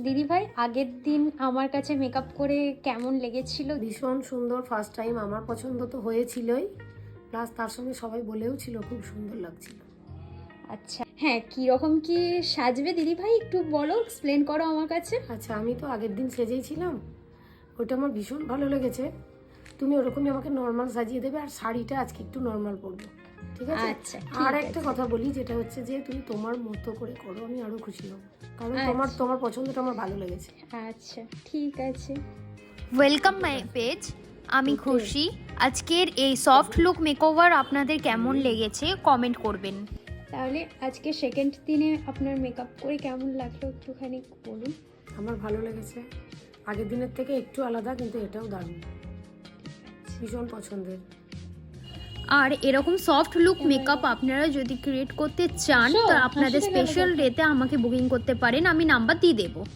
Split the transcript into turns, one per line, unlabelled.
দিদি ভাই, আগের দিন আমার কাছে মেকআপ করে কেমন লেগেছিল?
ভীষণ সুন্দর। ফার্স্ট টাইম আমার পছন্দ তো হয়েছিলই, প্লাস তার সঙ্গে সবাই বলেও ছিল খুব সুন্দর লাগছিল।
আচ্ছা, হ্যাঁ, কীরকম কি সাজবে দিদি ভাই একটু বলো, এক্সপ্লেন করো আমার কাছে।
আচ্ছা, আমি তো আগের দিন সেজেই ছিলাম, ওটা আমার ভীষণ ভালো লেগেছে। তুমি ওরকমই আমাকে নর্মাল সাজিয়ে দেবে, আর শাড়িটা আজকে একটু নর্মাল পরবো, ঠিক আছে?
আচ্ছা,
আর একটা কথা বলি, যেটা হচ্ছে যে তুমি তোমার মতো করে করো, আমি আরো খুশি হব, কারণ তোমার পছন্দটা আমার ভালো লেগেছে।
আচ্ছা, ঠিক আছে।
ওয়েলকাম মাই পেজ, আমি খুশি। আজকের এই সফট লুক মেকওভার আপনাদের কেমন লেগেছে কমেন্ট করবেন।
তাহলে আজকে সেকেন্ড দিনে আপনার মেকআপ করে কেমন লাগলো একটুখানি বলুন।
আমার ভালো লেগেছে, আগের দিনের থেকে একটু আলাদা, কিন্তু এটাও দারুণ, ভীষণ পছন্দের।
আর এরকম সফট লুক মেকআপ আপনারা যদি ক্রিয়েট করতে চান তো আপনাদের স্পেশাল ডেতে আমাকে বুকিং করতে পারেন, আমি নাম্বার দিয়ে দেবো।